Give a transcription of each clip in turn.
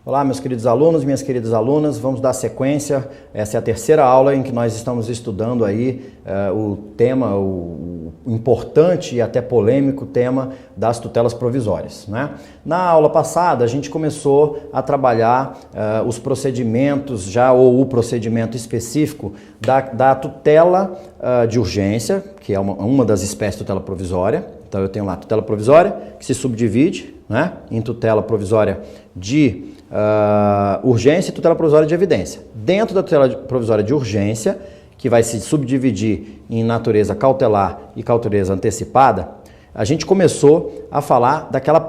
Olá, meus queridos alunos, minhas queridas alunas, vamos dar sequência. Essa é a terceira aula em que nós estamos estudando aí o tema, o importante e até polêmico tema das tutelas provisórias, né? Na aula passada, a gente começou a trabalhar os procedimentos, ou o procedimento específico da tutela de urgência, que é uma das espécies de tutela provisória. Então, eu tenho lá a tutela provisória, que se subdivide, né, em tutela provisória de urgência e tutela provisória de evidência. Dentro da tutela provisória de urgência, que vai se subdividir em natureza cautelar e natureza antecipada, a gente começou a falar daquela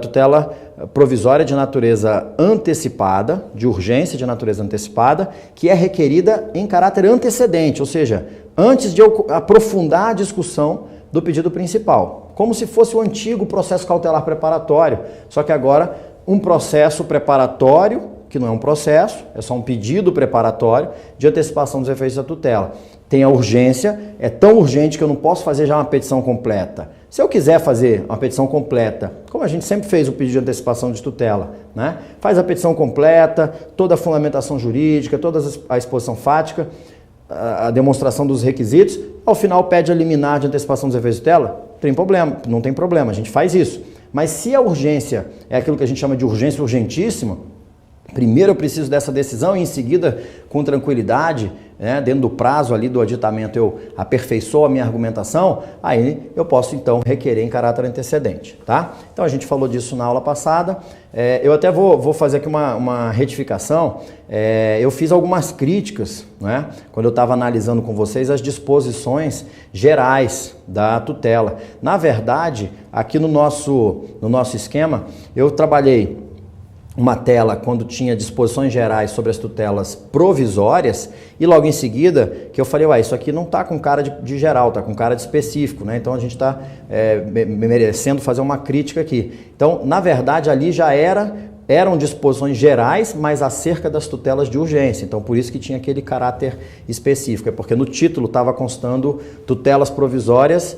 tutela provisória de natureza antecipada, de urgência de natureza antecipada, que é requerida em caráter antecedente, ou seja, antes de eu aprofundar a discussão do pedido principal, como se fosse o antigo processo cautelar preparatório, só que agora um processo preparatório, que não é um processo, é só um pedido preparatório de antecipação dos efeitos da tutela. Tem a urgência, é tão urgente que eu não posso fazer já uma petição completa. Se eu quiser fazer uma petição completa, como a gente sempre fez o pedido de antecipação de tutela, né? Faz a petição completa, toda a fundamentação jurídica, toda a exposição fática, a demonstração dos requisitos, ao final pede a liminar de antecipação dos efeitos de tutela, não tem problema, a gente faz isso. Mas se a urgência é aquilo que a gente chama de urgência urgentíssima, primeiro eu preciso dessa decisão e em seguida, com tranquilidade, né, dentro do prazo ali do aditamento eu aperfeiçoo a minha argumentação, aí eu posso então requerer em caráter antecedente, tá? Então a gente falou disso na aula passada, eu até vou fazer aqui uma retificação, eu fiz algumas críticas, né, quando eu estava analisando com vocês as disposições gerais da tutela. Na verdade, aqui no nosso esquema, eu trabalhei uma tela quando tinha disposições gerais sobre as tutelas provisórias e logo em seguida que eu falei, isso aqui não está com cara de geral, está com cara de específico, né? Então a gente está merecendo fazer uma crítica aqui. Então, na verdade, ali já eram disposições gerais, mas acerca das tutelas de urgência. Então, por isso que tinha aquele caráter específico. É porque no título estava constando tutelas provisórias,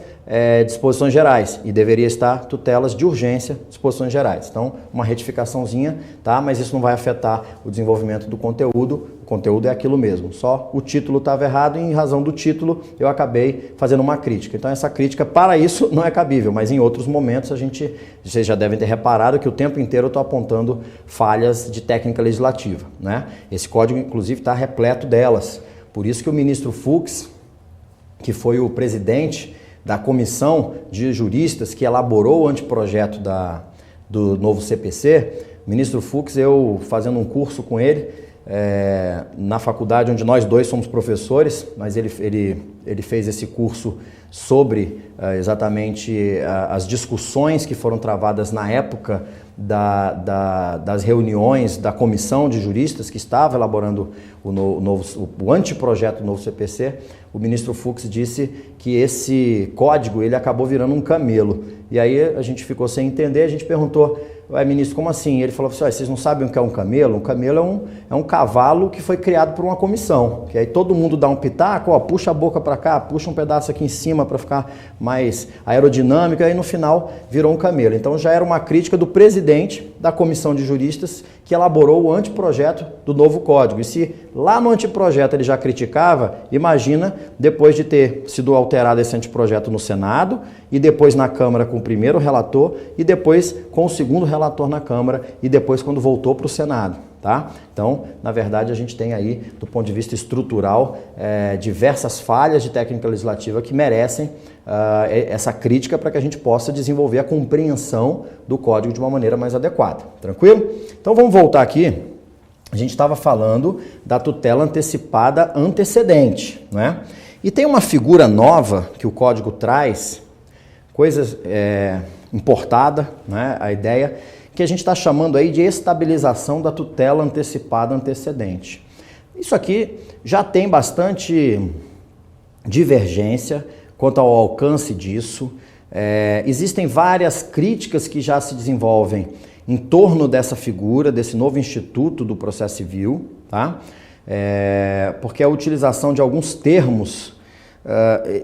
disposições gerais. E deveria estar tutelas de urgência, disposições gerais. Então, uma retificaçãozinha, tá? Mas isso não vai afetar o desenvolvimento do conteúdo. O conteúdo é aquilo mesmo. Só o título estava errado e em razão do título eu acabei fazendo uma crítica. Então, essa crítica para isso não é cabível. Mas em outros momentos vocês já devem ter reparado que o tempo inteiro eu estou apontando falhas de técnica legislativa, né? Esse código, inclusive, está repleto delas. Por isso que o ministro Fux, que foi o presidente da comissão de juristas que elaborou o anteprojeto do novo CPC, o ministro Fux, eu fazendo um curso com ele, na faculdade onde nós dois somos professores, mas ele fez esse curso sobre exatamente as discussões que foram travadas na época das reuniões da comissão de juristas que estava elaborando o anteprojeto do novo CPC. O ministro Fux disse que esse código ele acabou virando um camelo. E aí a gente ficou sem entender, a gente perguntou, ministro, como assim? Ele falou assim, vocês não sabem o que é um camelo? Um camelo é um cavalo que foi criado por uma comissão, que aí todo mundo dá um pitaco, puxa a boca para cá, puxa um pedaço aqui em cima para ficar mais aerodinâmico, e aí no final virou um camelo. Então já era uma crítica do presidente da comissão de juristas que elaborou o anteprojeto do novo código. E se lá no anteprojeto ele já criticava, imagina depois de ter sido alterado esse anteprojeto no Senado e depois na Câmara com o primeiro relator e depois com o segundo relator na Câmara e depois quando voltou para o Senado, tá? Então, na verdade, a gente tem aí, do ponto de vista estrutural, diversas falhas de técnica legislativa que merecem essa crítica para que a gente possa desenvolver a compreensão do código de uma maneira mais adequada. Tranquilo? Então, vamos voltar aqui. A gente estava falando da tutela antecipada antecedente, né? E tem uma figura nova que o código traz, coisa importada, né? A ideia que a gente está chamando aí de estabilização da tutela antecipada antecedente. Isso aqui já tem bastante divergência quanto ao alcance disso. Existem várias críticas que já se desenvolvem em torno dessa figura, desse novo instituto do processo civil, tá? Porque a utilização de alguns termos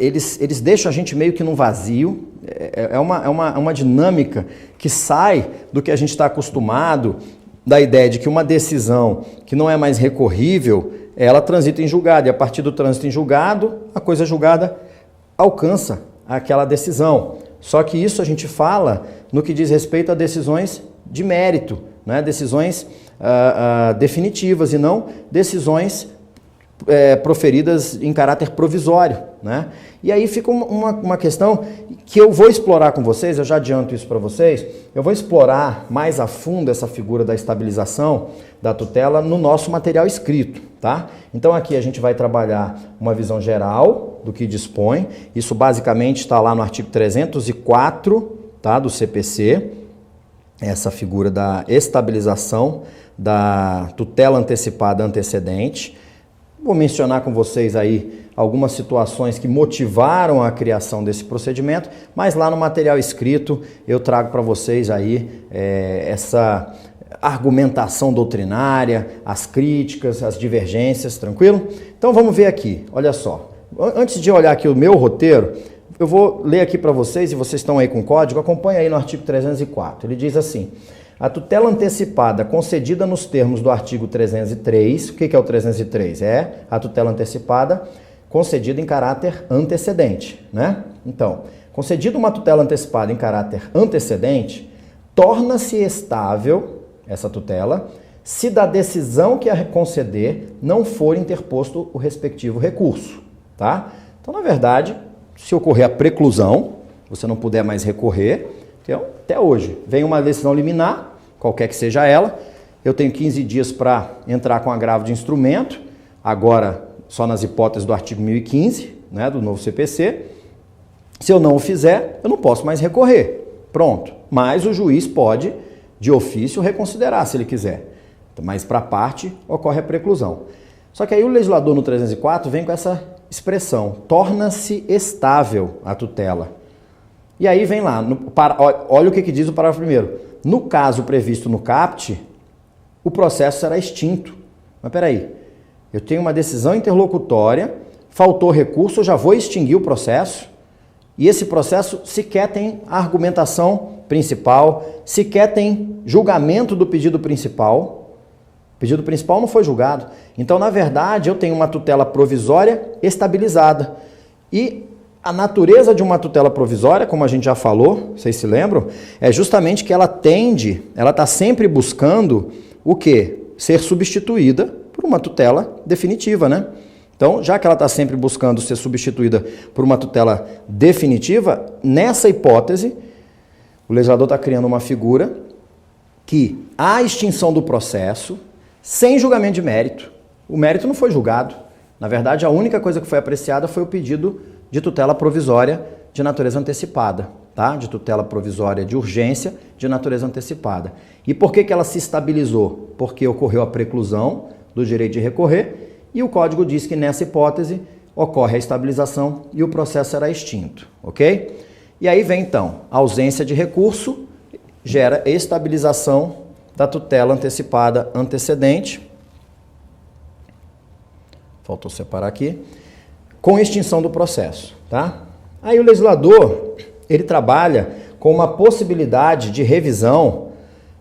eles deixam a gente meio que num vazio. É uma dinâmica que sai do que a gente está acostumado, da ideia de que uma decisão que não é mais recorrível, ela transita em julgado, e a partir do trânsito em julgado, a coisa julgada alcança aquela decisão. Só que isso a gente fala no que diz respeito a decisões de mérito, né? Decisões definitivas e não decisões proferidas em caráter provisório, né? E aí fica uma questão que eu vou explorar com vocês, eu já adianto isso para vocês, eu vou explorar mais a fundo essa figura da estabilização da tutela no nosso material escrito, tá? Então aqui a gente vai trabalhar uma visão geral do que dispõe, isso basicamente está lá no artigo 304, tá, do CPC, essa figura da estabilização da tutela antecipada antecedente. Vou mencionar com vocês aí algumas situações que motivaram a criação desse procedimento, mas lá no material escrito eu trago para vocês aí essa argumentação doutrinária, as críticas, as divergências, tranquilo? Então vamos ver aqui, olha só. Antes de olhar aqui o meu roteiro, eu vou ler aqui para vocês, e vocês estão aí com o código, acompanha aí no artigo 304. Ele diz assim: a tutela antecipada concedida nos termos do artigo 303, o que é o 303? É a tutela antecipada concedida em caráter antecedente, né? Então, concedida uma tutela antecipada em caráter antecedente, torna-se estável essa tutela se da decisão que a conceder não for interposto o respectivo recurso, tá? Então, na verdade, se ocorrer a preclusão, você não puder mais recorrer, então, até hoje, vem uma decisão liminar, qualquer que seja ela, eu tenho 15 dias para entrar com agravo de instrumento, agora só nas hipóteses do artigo 1015, né, do novo CPC. Se eu não o fizer, eu não posso mais recorrer. Pronto. Mas o juiz pode, de ofício, reconsiderar se ele quiser. Mas para a parte ocorre a preclusão. Só que aí o legislador no 304 vem com essa expressão, torna-se estável a tutela. E aí vem lá, olha o que diz o parágrafo 1º. No caso previsto no caput, o processo será extinto. Mas peraí, eu tenho uma decisão interlocutória, faltou recurso, eu já vou extinguir o processo, e esse processo sequer tem argumentação principal, sequer tem julgamento do pedido principal. O pedido principal não foi julgado. Então, na verdade, eu tenho uma tutela provisória estabilizada. E a natureza de uma tutela provisória, como a gente já falou, vocês se lembram, é justamente que ela está sempre buscando o quê? Ser substituída por uma tutela definitiva, né? Então, já que ela está sempre buscando ser substituída por uma tutela definitiva, nessa hipótese, o legislador está criando uma figura que há extinção do processo sem julgamento de mérito. O mérito não foi julgado. Na verdade, a única coisa que foi apreciada foi o pedido de tutela provisória de natureza antecipada, tá? De tutela provisória de urgência de natureza antecipada. E por que ela se estabilizou? Porque ocorreu a preclusão do direito de recorrer e o Código diz que nessa hipótese ocorre a estabilização e o processo será extinto, ok? E aí vem então, a ausência de recurso gera estabilização da tutela antecipada antecedente. Faltou separar aqui. Com extinção do processo, tá? Aí o legislador, ele trabalha com uma possibilidade de revisão,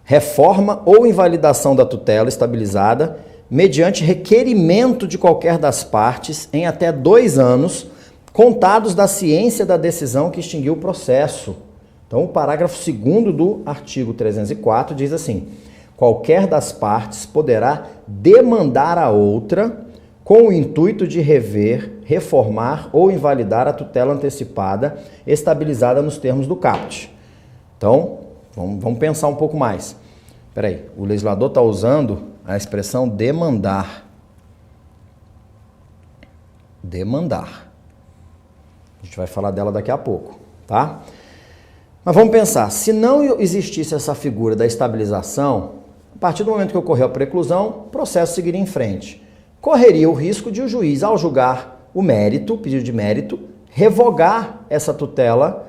reforma ou invalidação da tutela estabilizada mediante requerimento de qualquer das partes em até 2 anos, contados da ciência da decisão que extinguiu o processo. Então, o parágrafo 2º do artigo 304 diz assim: qualquer das partes poderá demandar a outra com o intuito de rever, reformar ou invalidar a tutela antecipada estabilizada nos termos do caput. Então, vamos pensar um pouco mais. Espera aí, o legislador está usando a expressão demandar. Demandar. A gente vai falar dela daqui a pouco, tá? Mas vamos pensar, se não existisse essa figura da estabilização, a partir do momento que ocorreu a preclusão, o processo seguiria em frente. Correria o risco de o juiz, ao julgar o mérito, o pedido de mérito, revogar essa tutela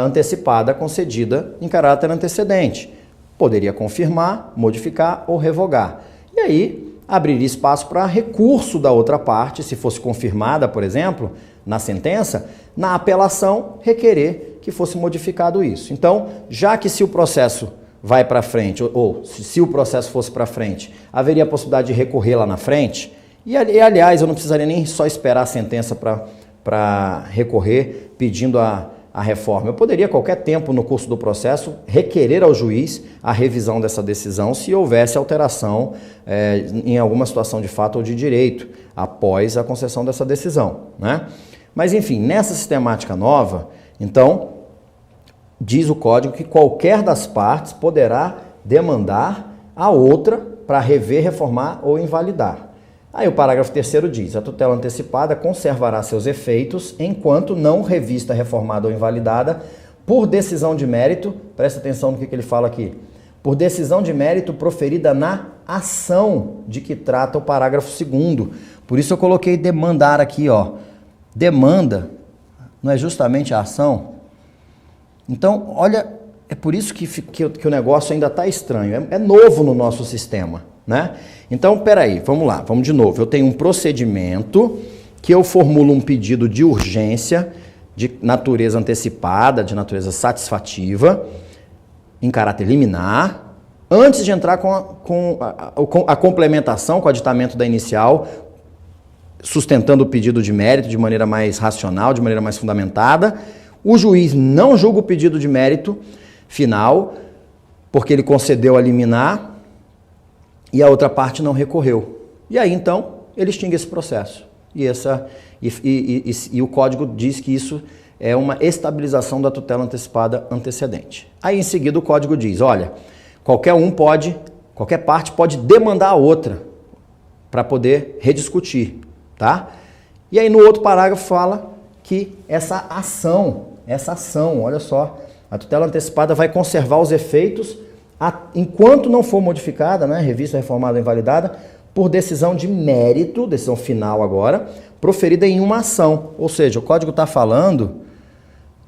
antecipada concedida em caráter antecedente. Poderia confirmar, modificar ou revogar. E aí, abriria espaço para recurso da outra parte, se fosse confirmada, por exemplo, na sentença, na apelação requerer que fosse modificado isso. Então, já que se o processo vai para frente, ou se o processo fosse para frente, haveria a possibilidade de recorrer lá na frente, e aliás, eu não precisaria nem só esperar a sentença para recorrer pedindo a reforma. Eu poderia, a qualquer tempo no curso do processo, requerer ao juiz a revisão dessa decisão se houvesse alteração em alguma situação de fato ou de direito após a concessão dessa decisão, né? Mas, enfim, nessa sistemática nova, então, diz o Código que qualquer das partes poderá demandar a outra para rever, reformar ou invalidar. Aí o parágrafo 3º diz: a tutela antecipada conservará seus efeitos enquanto não revista, reformada ou invalidada por decisão de mérito, presta atenção no que ele fala aqui, por decisão de mérito proferida na ação de que trata o parágrafo 2º. Por isso eu coloquei demandar aqui, ó. Demanda não é justamente a ação? Então, olha, é por isso que o negócio ainda está estranho, é novo no nosso sistema, né? Então, peraí, vamos lá, vamos de novo. Eu tenho um procedimento que eu formulo um pedido de urgência de natureza antecipada, de natureza satisfativa, em caráter liminar, antes de entrar com a complementação, com o aditamento da inicial, sustentando o pedido de mérito de maneira mais racional, de maneira mais fundamentada. O juiz não julga o pedido de mérito final, porque ele concedeu a liminar e a outra parte não recorreu. E aí, então, ele extingue esse processo. E o Código diz que isso é uma estabilização da tutela antecipada antecedente. Aí, em seguida, o Código diz, olha, qualquer parte pode demandar a outra para poder rediscutir, tá? E aí, no outro parágrafo, fala que essa ação, olha só, a tutela antecipada vai conservar os efeitos enquanto não for modificada, né, revista, reformada ou invalidada, por decisão de mérito, decisão final agora, proferida em uma ação. Ou seja, o Código está falando,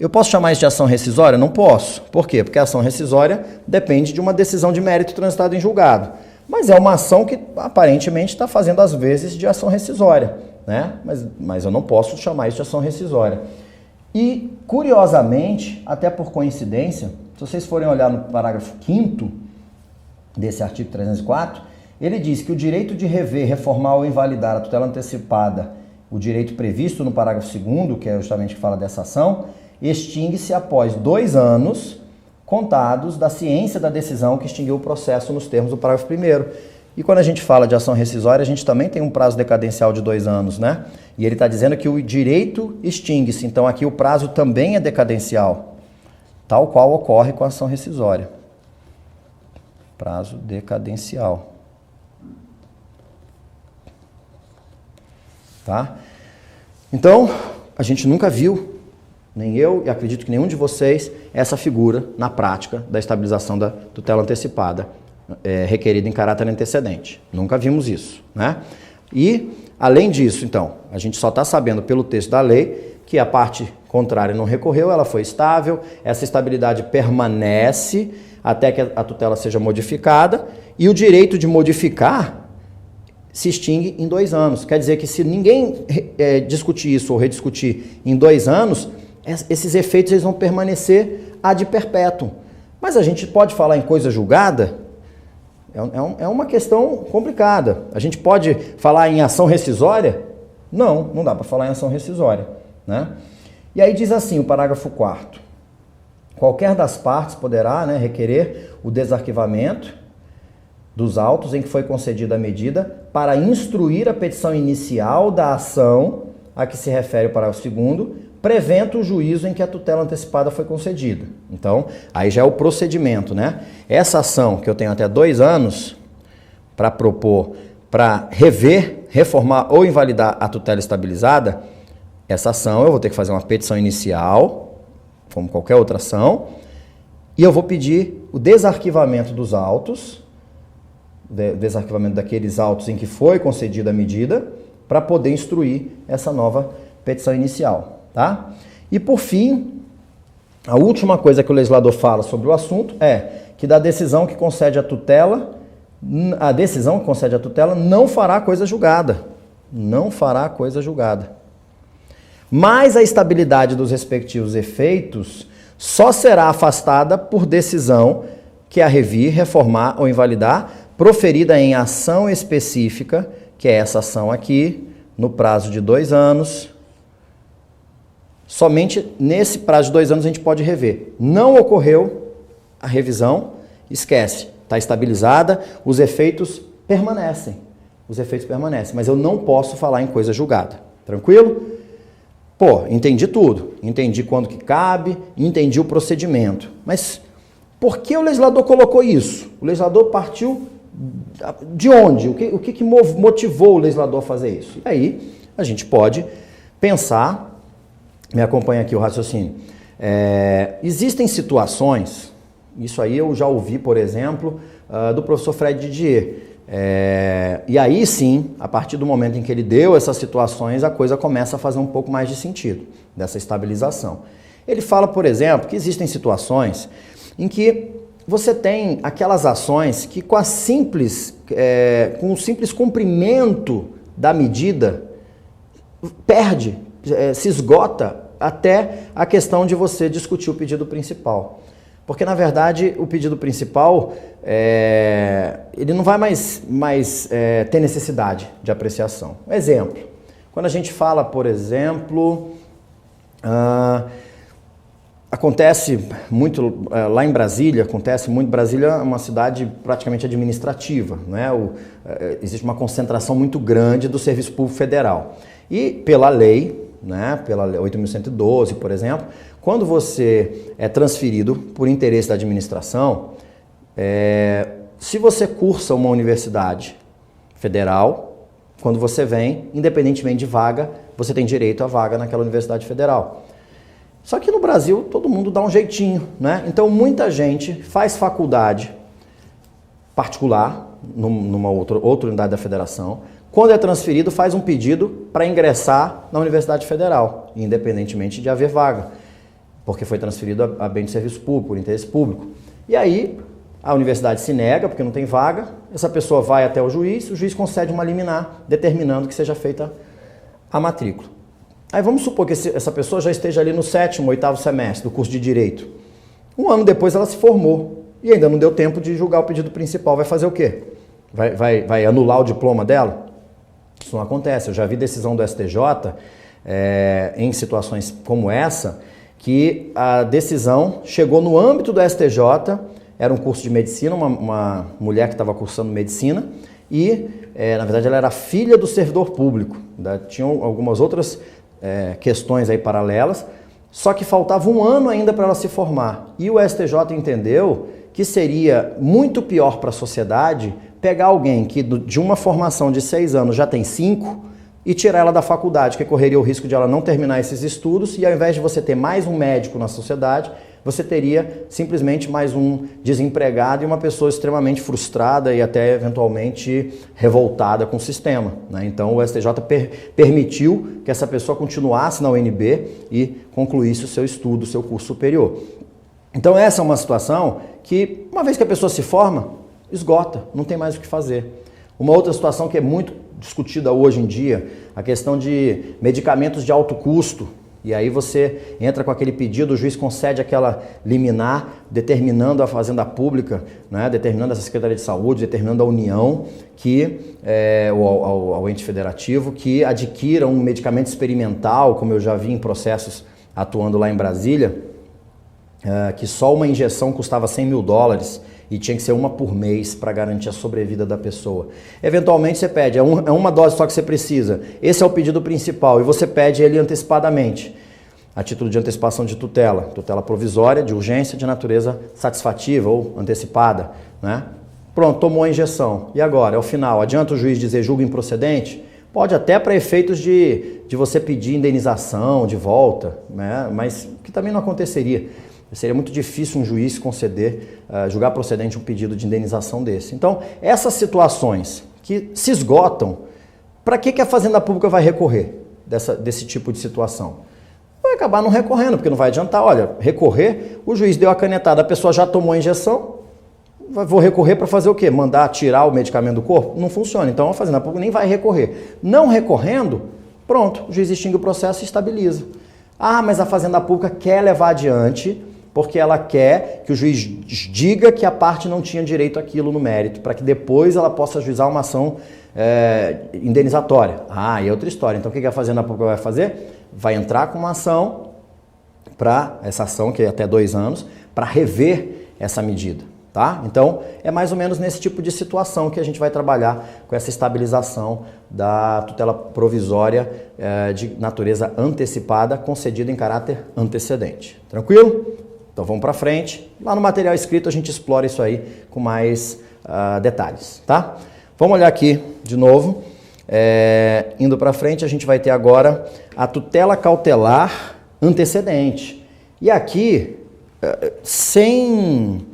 eu posso chamar isso de ação rescisória? Não posso. Por quê? Porque a ação rescisória depende de uma decisão de mérito transitada em julgado. Mas é uma ação que aparentemente está fazendo as vezes de ação rescisória, né? Mas eu não posso chamar isso de ação rescisória. E, curiosamente, até por coincidência, se vocês forem olhar no parágrafo 5º desse artigo 304, ele diz que o direito de rever, reformar ou invalidar a tutela antecipada, o direito previsto no parágrafo 2º, que é justamente que fala dessa ação, extingue-se após 2 anos contados da ciência da decisão que extinguiu o processo nos termos do parágrafo 1º. E quando a gente fala de ação rescisória, a gente também tem um prazo decadencial de 2 anos, né? E ele está dizendo que o direito extingue-se, então aqui o prazo também é decadencial, tal qual ocorre com a ação rescisória. Prazo decadencial. Tá? Então, a gente nunca viu, nem eu e acredito que nenhum de vocês, essa figura na prática da estabilização da tutela antecipada, requerida em caráter antecedente. Nunca vimos isso, né? E, além disso, então, a gente só está sabendo pelo texto da lei que a parte contrária não recorreu, ela foi estável, essa estabilidade permanece até que a tutela seja modificada e o direito de modificar se extingue em 2 anos. Quer dizer que se ninguém discutir isso ou rediscutir em 2 anos, esses efeitos eles vão permanecer ad perpétuum. Mas a gente pode falar em coisa julgada? É uma questão complicada. A gente pode falar em ação rescisória? Não dá para falar em ação rescisória, né? E aí diz assim o parágrafo 4º. Qualquer das partes poderá, né, requerer o desarquivamento dos autos em que foi concedida a medida para instruir a petição inicial da ação a que se refere o parágrafo 2º, prevento o juízo em que a tutela antecipada foi concedida. Então, aí já é o procedimento, né? Essa ação que eu tenho até 2 anos para propor, para rever, reformar ou invalidar a tutela estabilizada, essa ação eu vou ter que fazer uma petição inicial, como qualquer outra ação, e eu vou pedir o desarquivamento dos autos, desarquivamento daqueles autos em que foi concedida a medida, para poder instruir essa nova petição inicial. Tá? E por fim, a última coisa que o legislador fala sobre o assunto é que a decisão que concede a tutela não fará coisa julgada. Não fará coisa julgada. mas a estabilidade dos respectivos efeitos só será afastada por decisão que a revir, reformar ou invalidar, proferida em ação específica, que é essa ação aqui, no prazo de 2 anos. Somente nesse prazo de 2 anos a gente pode rever. Não ocorreu a revisão, esquece, está estabilizada, os efeitos permanecem. Os efeitos permanecem, mas eu não posso falar em coisa julgada. Tranquilo? Pô, entendi tudo. Entendi quando que cabe, entendi o procedimento. Mas por que o legislador colocou isso? O legislador partiu de onde? O que motivou o legislador a fazer isso? E aí a gente pode pensar, me acompanha aqui o raciocínio, existem situações, isso aí eu já ouvi, por exemplo, do professor Fred Didier, e aí sim, a partir do momento em que ele deu essas situações, a coisa começa a fazer um pouco mais de sentido, dessa estabilização. Ele fala, por exemplo, que existem situações em que você tem aquelas ações que com o simples cumprimento da medida, perde, se esgota até a questão de você discutir o pedido principal. Porque, na verdade, o pedido principal, ele não vai mais ter necessidade de apreciação. Exemplo, quando a gente fala, por exemplo, acontece muito, lá em Brasília, Brasília é uma cidade praticamente administrativa, né? Existe uma concentração muito grande do serviço público federal. E pela lei, né, pela 8.112, por exemplo, quando você é transferido por interesse da administração, se você cursa uma universidade federal, quando você vem, independentemente de vaga, você tem direito à vaga naquela universidade federal. Só que no Brasil todo mundo dá um jeitinho, né? Então muita gente faz faculdade particular, numa outra unidade da federação, quando é transferido faz um pedido para ingressar na Universidade Federal, independentemente de haver vaga, porque foi transferido a bem de serviço público, por interesse público. E aí a universidade se nega, porque não tem vaga, essa pessoa vai até o juiz concede uma liminar, determinando que seja feita a matrícula. Aí vamos supor que essa pessoa já esteja ali no 7º, 8º semestre do curso de Direito. Um ano depois ela se formou e ainda não deu tempo de julgar o pedido principal. Vai fazer o quê? Vai anular o diploma dela? Isso não acontece. Eu já vi decisão do STJ em situações como essa, que a decisão chegou no âmbito do STJ, era um curso de medicina, uma mulher que estava cursando medicina e, na verdade, ela era filha do servidor público. Tinham algumas outras questões aí paralelas, só que faltava um ano ainda para ela se formar. E o STJ entendeu que seria muito pior para a sociedade pegar alguém que de uma formação de 6 anos já tem 5 e tirar ela da faculdade, que correria o risco de ela não terminar esses estudos, e ao invés de você ter mais um médico na sociedade, você teria simplesmente mais um desempregado e uma pessoa extremamente frustrada e até eventualmente revoltada com o sistema, né? Então o STJ permitiu que essa pessoa continuasse na UNB e concluísse o seu estudo, o seu curso superior. Então essa é uma situação que, uma vez que a pessoa se forma, esgota, não tem mais o que fazer. Uma outra situação que é muito discutida hoje em dia, a questão de medicamentos de alto custo. E aí você entra com aquele pedido, o juiz concede aquela liminar, determinando a Fazenda Pública, né, determinando a Secretaria de Saúde, determinando a União, ao ente federativo, que adquira um medicamento experimental, como eu já vi em processos atuando lá em Brasília, que só uma injeção custava $100 mil e tinha que ser uma por mês para garantir a sobrevida da pessoa. Eventualmente você pede, é uma dose só que você precisa, esse é o pedido principal e você pede ele antecipadamente, a título de antecipação de tutela provisória, de urgência, de natureza satisfativa ou antecipada, né? Pronto, tomou a injeção. E agora, ao final, adianta o juiz dizer julgo improcedente? Pode até para efeitos de você pedir indenização de volta, né? Mas que também não aconteceria. Seria muito difícil um juiz conceder, julgar procedente um pedido de indenização desse. Então, essas situações que se esgotam, para que a Fazenda Pública vai recorrer desse tipo de situação? Vai acabar não recorrendo, porque não vai adiantar. Olha, recorrer, o juiz deu a canetada, a pessoa já tomou a injeção, vou recorrer para fazer o quê? Mandar tirar o medicamento do corpo? Não funciona. Então, a Fazenda Pública nem vai recorrer. Não recorrendo, Pronto, o juiz extingue o processo e estabiliza. Ah, mas a Fazenda Pública quer levar adiante porque ela quer que o juiz diga que a parte não tinha direito àquilo no mérito, para que depois ela possa ajuizar uma ação indenizatória. Ah, e é outra história. Então o que a Fazenda Pública vai fazer? Vai entrar com uma ação, essa ação que é até 2 anos, para rever essa medida. Tá? Então, é mais ou menos nesse tipo de situação que a gente vai trabalhar com essa estabilização da tutela provisória de natureza antecipada, concedida em caráter antecedente. Tranquilo? Então vamos para frente. Lá no material escrito a gente explora isso aí com mais detalhes. Tá? Vamos olhar aqui de novo. Indo para frente, a gente vai ter agora a tutela cautelar antecedente. E aqui, sem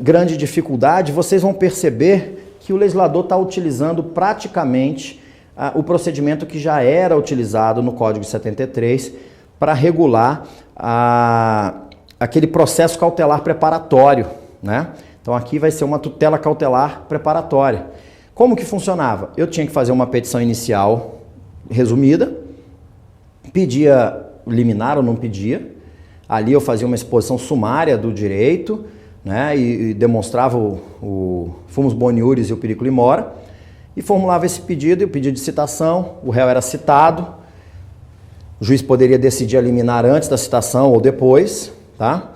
grande dificuldade, vocês vão perceber que o legislador está utilizando praticamente o procedimento que já era utilizado no Código 73 para regular aquele processo cautelar preparatório, né? Então aqui vai ser uma tutela cautelar preparatória. Como que funcionava? Eu tinha que fazer uma petição inicial resumida, pedia liminar ou não pedia, ali eu fazia uma exposição sumária do direito, né, e demonstrava o fumus boniuris e o periculum in mora, e formulava esse pedido e o pedido de citação, o réu era citado, o juiz poderia decidir a liminar antes da citação ou depois, tá?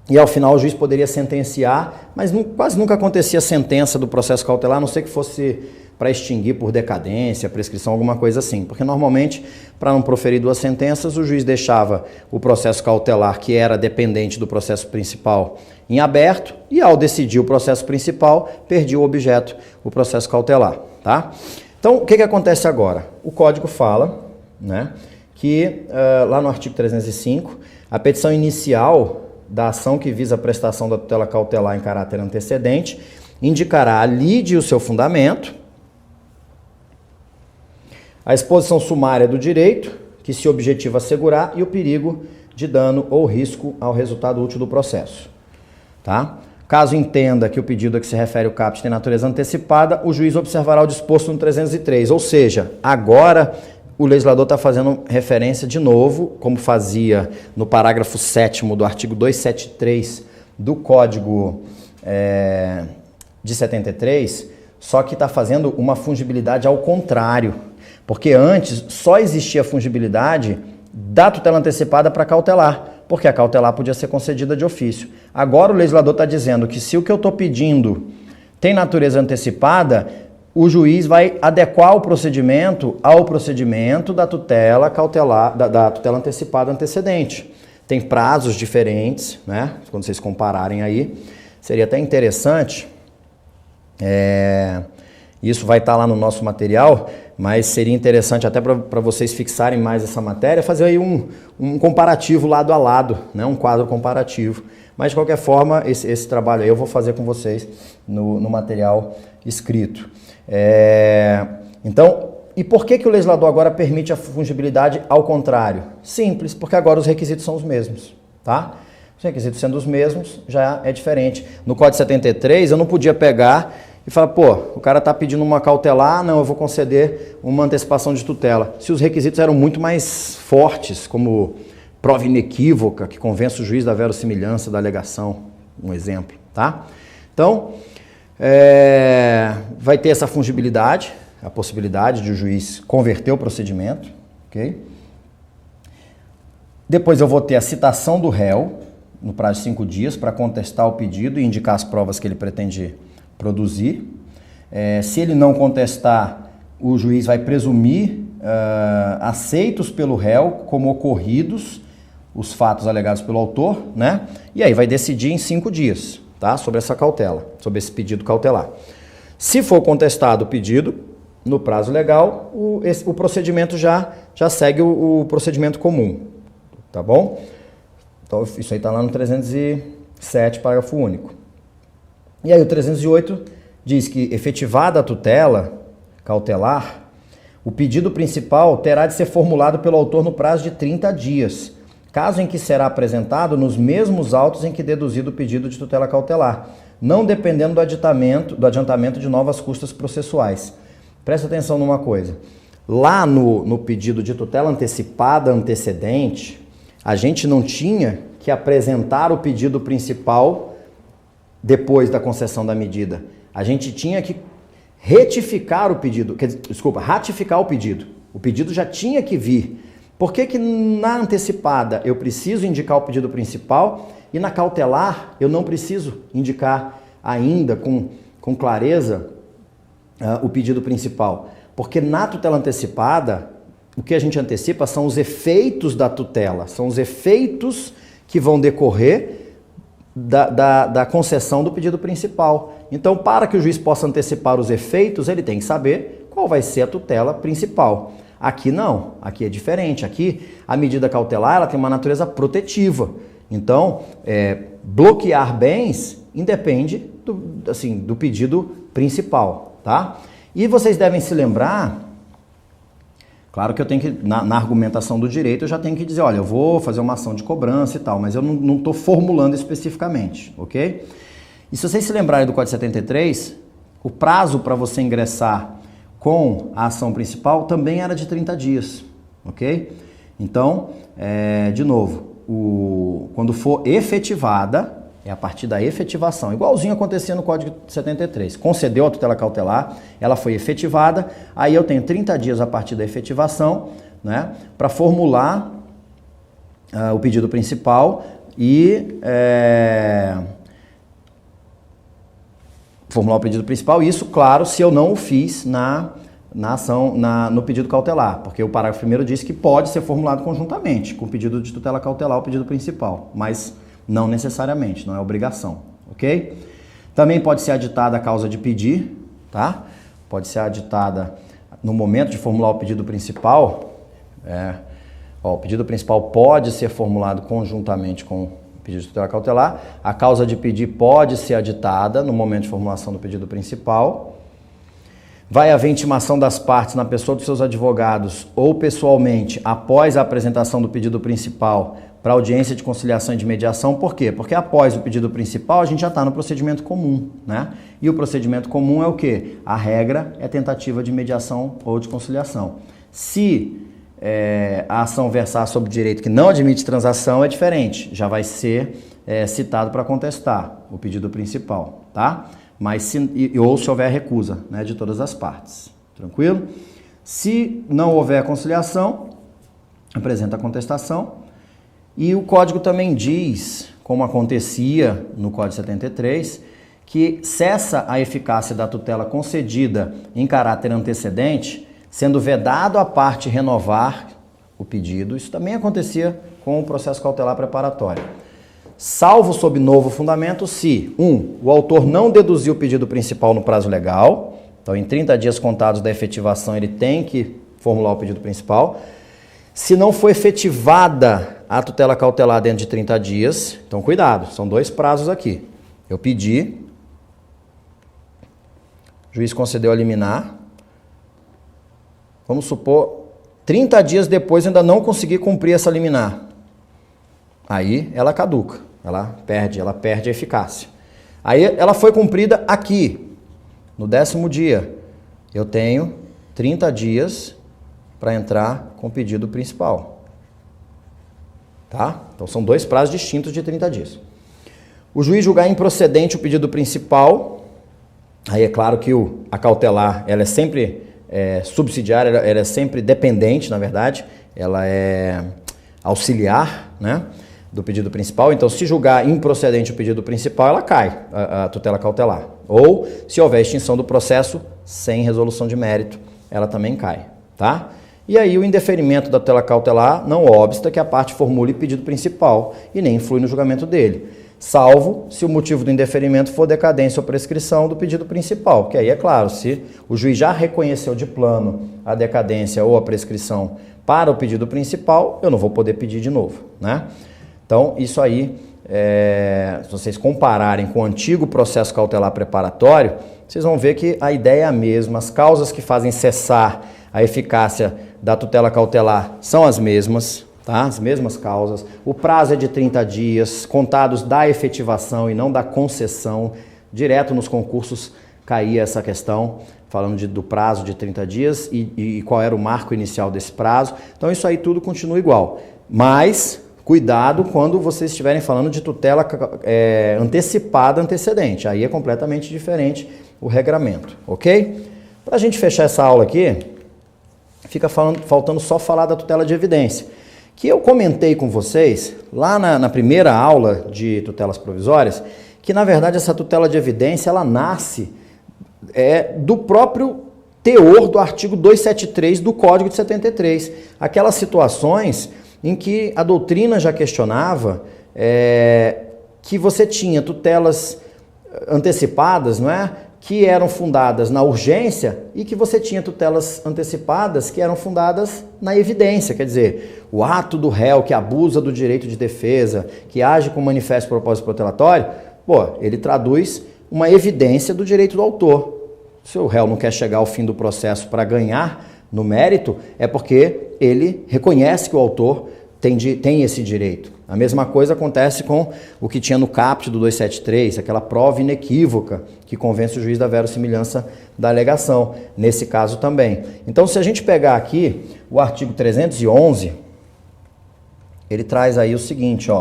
E ao final o juiz poderia sentenciar, mas quase nunca acontecia sentença do processo cautelar, a não ser que fosse para extinguir por decadência, prescrição, alguma coisa assim. Porque normalmente, para não proferir 2 sentenças, o juiz deixava o processo cautelar, que era dependente do processo principal, em aberto, e ao decidir o processo principal, perdia o objeto, o processo cautelar. Tá? Então, o que acontece agora? O Código fala, né, que lá no artigo 305, a petição inicial da ação que visa a prestação da tutela cautelar em caráter antecedente indicará a lide e o seu fundamento, a exposição sumária do direito, que se objetiva assegurar, e o perigo de dano ou risco ao resultado útil do processo. Tá? Caso entenda que o pedido a que se refere o caput tem natureza antecipada, o juiz observará o disposto no 303, ou seja, agora o legislador está fazendo referência de novo, como fazia no parágrafo 7º do artigo 273 do Código de 73, só que está fazendo uma fungibilidade ao contrário. Porque antes só existia fungibilidade da tutela antecipada para cautelar, porque a cautelar podia ser concedida de ofício. Agora o legislador está dizendo que se o que eu estou pedindo tem natureza antecipada, o juiz vai adequar o procedimento ao procedimento da tutela cautelar, da tutela antecipada antecedente. Tem prazos diferentes, né? Quando vocês compararem aí, seria até interessante. Isso vai estar lá no nosso material, mas seria interessante até para vocês fixarem mais essa matéria, fazer aí um comparativo lado a lado, né? Um quadro comparativo. Mas, de qualquer forma, esse trabalho aí eu vou fazer com vocês no material escrito. Então, e por que o legislador agora permite a fungibilidade ao contrário? Simples, porque agora os requisitos são os mesmos, tá? Os requisitos sendo os mesmos, já é diferente. No Código 73, eu não podia pegar e falar, pô, o cara está pedindo uma cautelar, não, eu vou conceder uma antecipação de tutela. Se os requisitos eram muito mais fortes, como prova inequívoca, que convence o juiz da verossimilhança da alegação, um exemplo, tá? Então, vai ter essa fungibilidade, a possibilidade de o juiz converter o procedimento, ok? Depois eu vou ter a citação do réu, no prazo de 5 dias, para contestar o pedido e indicar as provas que ele pretende produzir. Se ele não contestar, o juiz vai presumir aceitos pelo réu como ocorridos os fatos alegados pelo autor, né? E aí vai decidir em 5 dias, tá? Sobre essa cautela, sobre esse pedido cautelar. Se for contestado o pedido, no prazo legal, o procedimento já segue o procedimento comum, tá bom? Então isso aí está lá no 307, parágrafo único. E aí o 308 diz que, efetivada a tutela cautelar, o pedido principal terá de ser formulado pelo autor no prazo de 30 dias, caso em que será apresentado nos mesmos autos em que deduzido o pedido de tutela cautelar, não dependendo do adiantamento de novas custas processuais. Presta atenção numa coisa. Lá no pedido de tutela antecipada antecedente, a gente não tinha que apresentar o pedido principal depois da concessão da medida. A gente tinha que ratificar o pedido. O pedido já tinha que vir. Por que na antecipada eu preciso indicar o pedido principal e na cautelar eu não preciso indicar ainda com clareza o pedido principal? Porque na tutela antecipada, o que a gente antecipa são os efeitos da tutela, são os efeitos que vão decorrer da concessão do pedido principal. Então, para que o juiz possa antecipar os efeitos, ele tem que saber qual vai ser a tutela principal. Aqui não, aqui é diferente. Aqui a medida cautelar ela tem uma natureza protetiva. Então, bloquear bens independe do pedido principal, tá? E vocês devem se lembrar, claro que eu tenho que, na argumentação do direito, eu já tenho que dizer, olha, eu vou fazer uma ação de cobrança e tal, mas eu não estou formulando especificamente, ok? E se vocês se lembrarem do Código 73, o prazo para você ingressar com a ação principal também era de 30 dias, ok? Então, de novo, quando for efetivada, é a partir da efetivação, igualzinho acontecia no Código 73. Concedeu a tutela cautelar, ela foi efetivada, aí eu tenho 30 dias a partir da efetivação, né, para formular o pedido principal e formular o pedido principal, isso, claro, se eu não o fiz na ação, no pedido cautelar, porque o parágrafo 1º diz que pode ser formulado conjuntamente com o pedido de tutela cautelar, o pedido principal, mas não necessariamente, não é obrigação, ok? Também pode ser aditada a causa de pedir, tá? Pode ser aditada no momento de formular o pedido principal. O pedido principal pode ser formulado conjuntamente com o pedido de tutela cautelar. A causa de pedir pode ser aditada no momento de formulação do pedido principal. Vai haver intimação das partes na pessoa dos seus advogados ou pessoalmente após a apresentação do pedido principal para audiência de conciliação e de mediação. Por quê? Porque após o pedido principal a gente já está no procedimento comum, né? E o procedimento comum é o quê? A regra é tentativa de mediação ou de conciliação. Se a ação versar sobre direito que não admite transação, é diferente. Já vai ser citado para contestar o pedido principal, tá? Mas ou se houver recusa, né, de todas as partes. Tranquilo? Se não houver conciliação, apresenta a contestação. E o Código também diz, como acontecia no Código 73, que cessa a eficácia da tutela concedida em caráter antecedente, sendo vedado à parte renovar o pedido. Isso também acontecia com o processo cautelar preparatório. Salvo sob novo fundamento se, 1, o autor não deduziu o pedido principal no prazo legal, então em 30 dias contados da efetivação ele tem que formular o pedido principal. Se não foi efetivada a tutela cautelar dentro de 30 dias, então cuidado, são 2 prazos aqui. Eu pedi, o juiz concedeu a liminar, vamos supor, 30 dias depois eu ainda não consegui cumprir essa liminar. Aí ela caduca, ela perde a eficácia. Aí ela foi cumprida aqui, no 10º dia. Eu tenho 30 dias para entrar com o pedido principal. Tá? Então são 2 prazos distintos de 30 dias. O juiz julgar improcedente o pedido principal, aí é claro que a cautelar ela é sempre subsidiária, ela é sempre dependente, na verdade, ela é auxiliar, né, do pedido principal. Então, se julgar improcedente o pedido principal, ela cai, a tutela cautelar. Ou, se houver extinção do processo sem resolução de mérito, ela também cai, tá? E aí o indeferimento da tutela cautelar não obsta que a parte formule pedido principal e nem influi no julgamento dele, salvo se o motivo do indeferimento for decadência ou prescrição do pedido principal, porque aí é claro, se o juiz já reconheceu de plano a decadência ou a prescrição para o pedido principal, eu não vou poder pedir de novo, né? Então, isso aí, se vocês compararem com o antigo processo cautelar preparatório, vocês vão ver que a ideia é a mesma, as causas que fazem cessar a eficácia da tutela cautelar são as mesmas, tá? As mesmas causas. O prazo é de 30 dias, contados da efetivação e não da concessão. Direto nos concursos caía essa questão. falando do prazo de 30 dias e qual era o marco inicial desse prazo. Então isso aí tudo continua igual. Mas cuidado quando vocês estiverem falando de tutela antecipada antecedente. Aí é completamente diferente o regramento, ok? Para a gente fechar essa aula aqui, fica faltando só falar da tutela de evidência, que eu comentei com vocês lá na primeira aula de tutelas provisórias, que na verdade essa tutela de evidência ela nasce do próprio teor do artigo 273 do Código de 73. Aquelas situações em que a doutrina já questionava que você tinha tutelas antecipadas, não é? Que eram fundadas na urgência e que você tinha tutelas antecipadas que eram fundadas na evidência. Quer dizer, o ato do réu que abusa do direito de defesa, que age com manifesto propósito protelatório, ele traduz uma evidência do direito do autor. Se o réu não quer chegar ao fim do processo para ganhar no mérito, é porque ele reconhece que o autor tem esse direito. A mesma coisa acontece com o que tinha no caput do 273, aquela prova inequívoca que convence o juiz da verossimilhança da alegação, nesse caso também. Então, se a gente pegar aqui o artigo 311, ele traz aí o seguinte,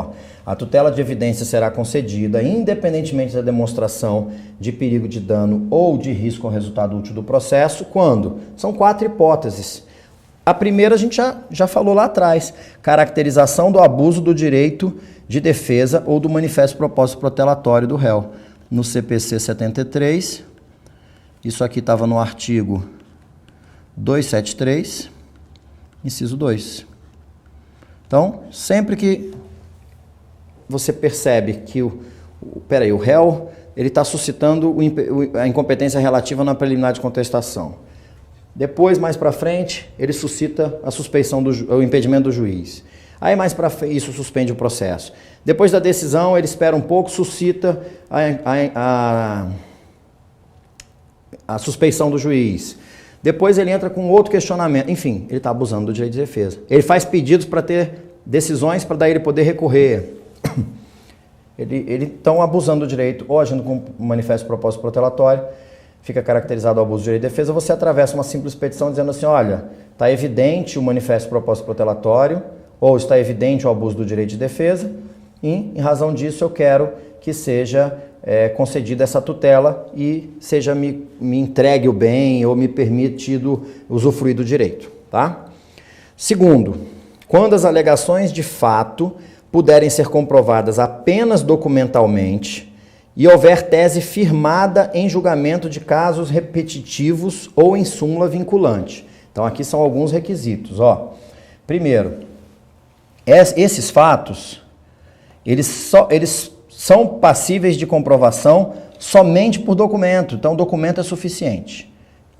a tutela de evidência será concedida independentemente da demonstração de perigo de dano ou de risco ao resultado útil do processo, quando? São 4 hipóteses. A primeira a gente já falou lá atrás, caracterização do abuso do direito de defesa ou do manifesto propósito protelatório do réu. No CPC 73, isso aqui estava no artigo 273, inciso 2. Então, sempre que você percebe que o réu ele está suscitando a incompetência relativa na preliminar de contestação. Depois, mais para frente, ele suscita a suspeição o impedimento do juiz. Aí, mais para frente, isso suspende o processo. Depois da decisão, ele espera um pouco, suscita a suspeição do juiz. Depois, ele entra com outro questionamento. Enfim, ele está abusando do direito de defesa. Ele faz pedidos para ter decisões para daí ele poder recorrer. Ele está abusando do direito, ou agindo com manifesto propósito protelatório, fica caracterizado o abuso do direito de defesa, você atravessa uma simples petição dizendo assim, olha, está evidente o manifesto propósito protelatório, ou está evidente o abuso do direito de defesa, e em razão disso eu quero que seja concedida essa tutela e seja me entregue o bem ou me permitido usufruir do direito, tá? Segundo, quando as alegações de fato puderem ser comprovadas apenas documentalmente, e houver tese firmada em julgamento de casos repetitivos ou em súmula vinculante. Então, aqui são alguns requisitos. Primeiro, esses fatos, eles são passíveis de comprovação somente por documento. Então, o documento é suficiente.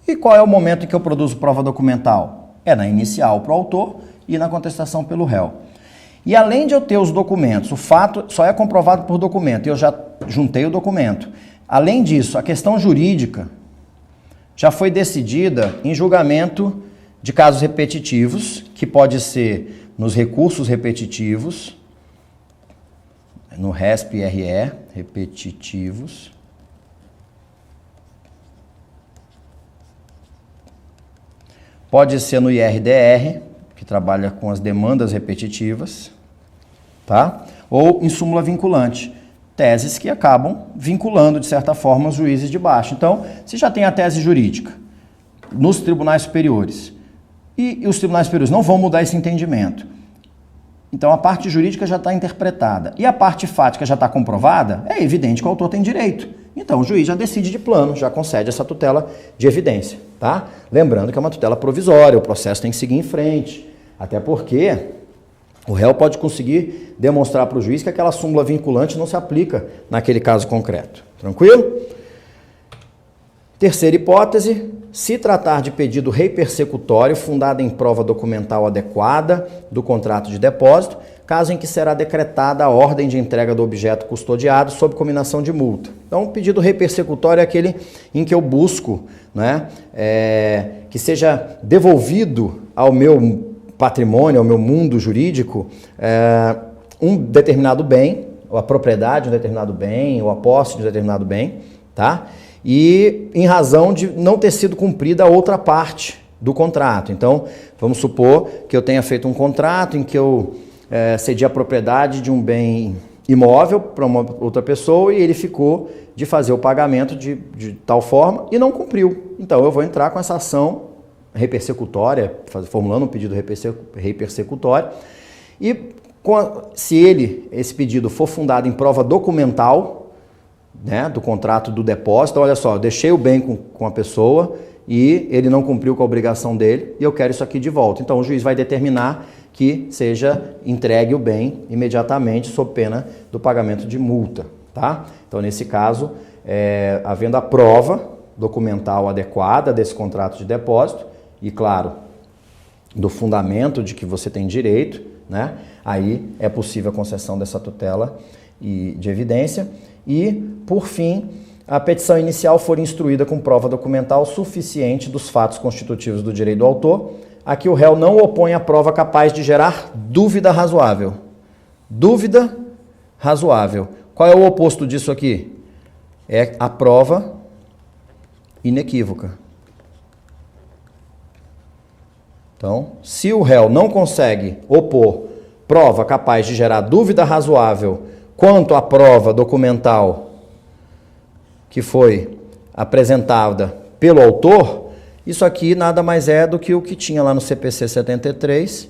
E qual é o momento em que eu produzo prova documental? É na inicial para o autor e na contestação pelo réu. E além de eu ter os documentos, o fato só é comprovado por documento, e eu já juntei o documento. Além disso, a questão jurídica já foi decidida em julgamento de casos repetitivos, que pode ser nos recursos repetitivos, no RESP e RE, repetitivos. Pode ser no IRDR, que trabalha com as demandas repetitivas, tá? Ou em súmula vinculante, teses que acabam vinculando, de certa forma, os juízes de baixo. Então, se já tem a tese jurídica nos tribunais superiores, e os tribunais superiores não vão mudar esse entendimento, então a parte jurídica já está interpretada, e a parte fática já está comprovada, é evidente que o autor tem direito. Então, o juiz já decide de plano, já concede essa tutela de evidência, tá? Lembrando que é uma tutela provisória, o processo tem que seguir em frente, até porque o réu pode conseguir demonstrar para o juiz que aquela súmula vinculante não se aplica naquele caso concreto. Tranquilo? Terceira hipótese, se tratar de pedido repersecutório fundado em prova documental adequada do contrato de depósito, caso em que será decretada a ordem de entrega do objeto custodiado sob cominação de multa. Então, o pedido repersecutório é aquele em que eu busco, né, que seja devolvido ao meu patrimônio, ao meu mundo jurídico, um determinado bem, ou a propriedade de um determinado bem, ou a posse de um determinado bem, tá? e em razão de não ter sido cumprida a outra parte do contrato. Então, vamos supor que eu tenha feito um contrato em que eu cedi a propriedade de um bem imóvel para uma outra pessoa e ele ficou de fazer o pagamento de tal forma e não cumpriu. Então, eu vou entrar com essa ação repersecutória, formulando um pedido repersecutório, e se esse pedido for fundado em prova documental, né, do contrato do depósito, olha só, eu deixei o bem com a pessoa e ele não cumpriu com a obrigação dele e eu quero isso aqui de volta. Então, o juiz vai determinar que seja entregue o bem imediatamente sob pena do pagamento de multa, tá? Então, nesse caso, havendo a prova documental adequada desse contrato de depósito e, claro, do fundamento de que você tem direito, né? Aí é possível a concessão dessa tutela de evidência e, por fim, a petição inicial for instruída com prova documental suficiente dos fatos constitutivos do direito do autor, a que o réu não opõe a prova capaz de gerar dúvida razoável. Dúvida razoável. Qual é o oposto disso aqui? É a prova inequívoca. Então, se o réu não consegue opor prova capaz de gerar dúvida razoável quanto à prova documental que foi apresentada pelo autor, isso aqui nada mais é do que o que tinha lá no CPC 73,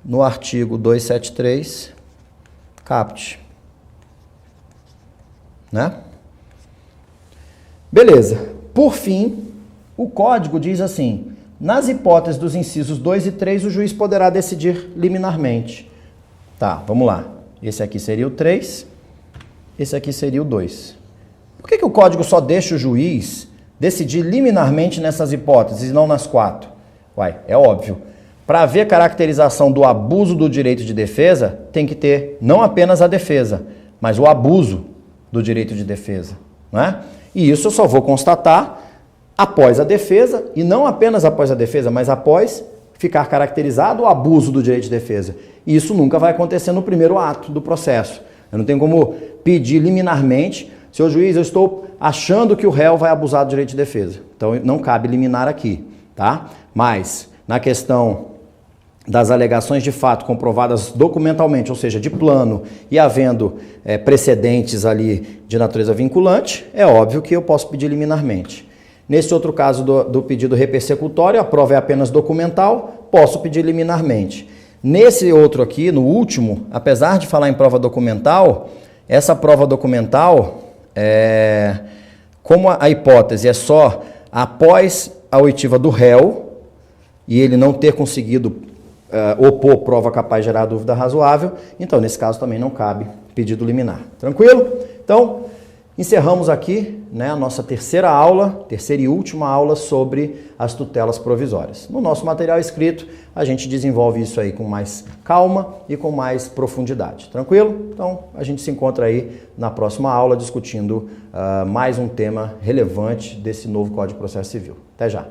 no artigo 273, caput. Né? Beleza. Por fim, o código diz assim: nas hipóteses dos incisos 2 e 3, o juiz poderá decidir liminarmente. Tá, vamos lá. Esse aqui seria o 3, esse aqui seria o 2. Por que o código só deixa o juiz decidir liminarmente nessas hipóteses e não nas 4? Uai, é óbvio. Para haver caracterização do abuso do direito de defesa, tem que ter não apenas a defesa, mas o abuso do direito de defesa, não é? E isso eu só vou constatar após a defesa, e não apenas após a defesa, mas após ficar caracterizado o abuso do direito de defesa. E isso nunca vai acontecer no primeiro ato do processo. Eu não tenho como pedir liminarmente: seu juiz, eu estou achando que o réu vai abusar do direito de defesa. Então, não cabe liminar aqui, tá? Mas, na questão das alegações de fato comprovadas documentalmente, ou seja, de plano, e havendo precedentes ali de natureza vinculante, é óbvio que eu posso pedir liminarmente. Nesse outro caso do pedido repersecutório, a prova é apenas documental, posso pedir liminarmente. Nesse outro aqui, no último, apesar de falar em prova documental, essa prova documental, como a hipótese é só após a oitiva do réu, e ele não ter conseguido opor prova capaz de gerar dúvida razoável, então nesse caso também não cabe pedido liminar. Tranquilo? Então, encerramos aqui, né, a nossa terceira e última aula sobre as tutelas provisórias. No nosso material escrito, a gente desenvolve isso aí com mais calma e com mais profundidade. Tranquilo? Então, a gente se encontra aí na próxima aula discutindo mais um tema relevante desse novo Código de Processo Civil. Até já!